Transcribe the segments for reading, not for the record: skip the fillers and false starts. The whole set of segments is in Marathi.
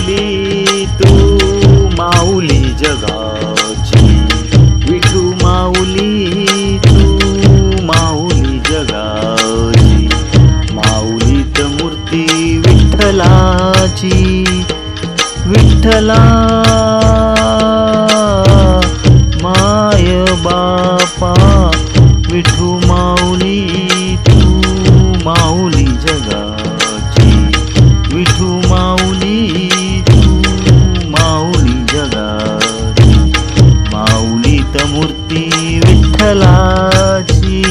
माऊली तू माऊली जगाची, विठू माऊली तू माऊली जगाची, माऊलीत मूर्ती विठ्ठलाची, विठ्ठला माय बापा विठू माऊली तू माऊली जगाची, विठू माऊली तू माऊली जगाची, माऊलीत मूर्ती विठ्ठलाची.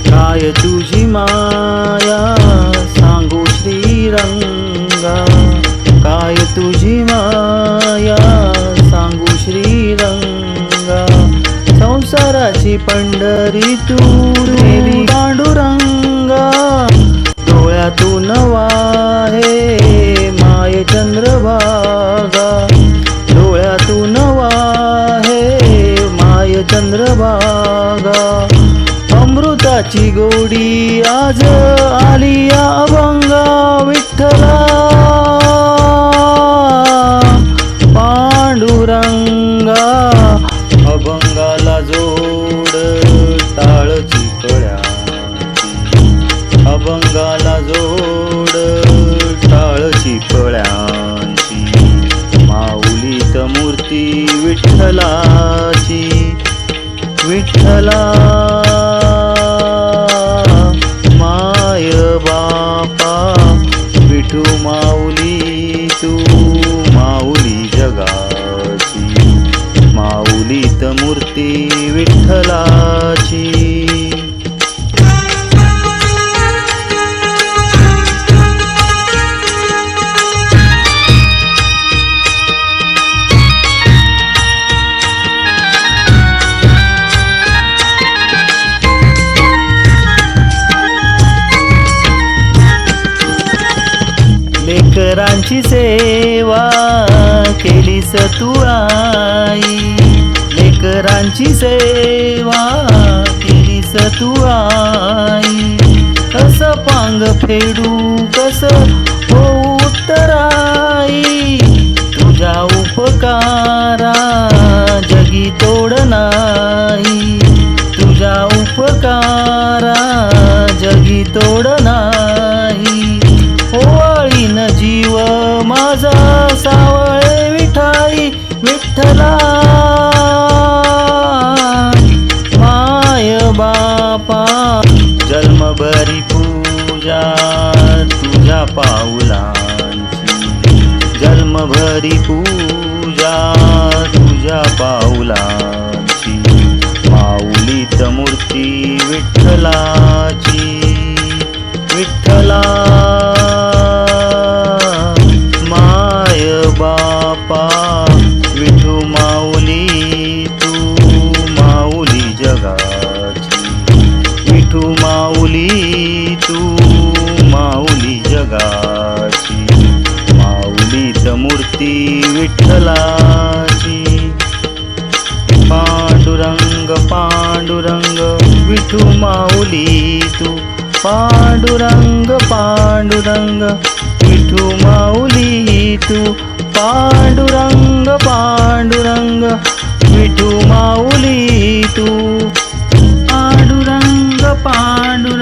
काय तुझी माया सांगू श्रीरंगा, काय तुझी माया सांगू श्रीरंगा, संसाराची पंढरी तू देवी पांडुरंगा, डोळ्यातून वाहे माय चंद्रभागा, डोळ्यातून वाहे माय चंद्रभागा, अमृताची गोडी आज आली या अभंगा, विठ्ठला पांडुरंगा, अभंगाला जोड टाळची कळ्यांची, अभंगाला जोड टाळची कळ्यांची, माऊलीत मूर्ती विठ्ठलाची, विठ्ठला माय बापा विठू माऊली तू माऊली जगाची, माऊलीत मूर्ती विठ्ठलाची. लेकरांची सेवा केलीस तू आई, लेकरांची सेवा केलीस तू आई, कस पांग फेडू कस होऊ उत्तराई, तुझ्या उपकारा जगी तोड नाही, तुझ्या उपकारा जगी तोड नाही, ओवाळीन जीव माझा सावळे विठाई, विठ्ठला माय बापा जन्मभरी पूजा तुझ्या पाऊलांची, जन्मभरी पूजा तुझ्या पाऊलांची, माऊलीत मूर्ती विठ्ठलाची, विठ्ठला माय बापा विठू माऊली तू माऊली जगाची, विठू माऊली तू माऊली जगाची, माऊलीत मूर्ती विठ्ठलाची, पांडुरंग पांडुरंग विठू माऊली तू, पांडुरंग पांडुरंग विठू माऊली तू, पांडुरंग पांडुरंग विठू माऊली तू, पांडुरंग पांडुरंग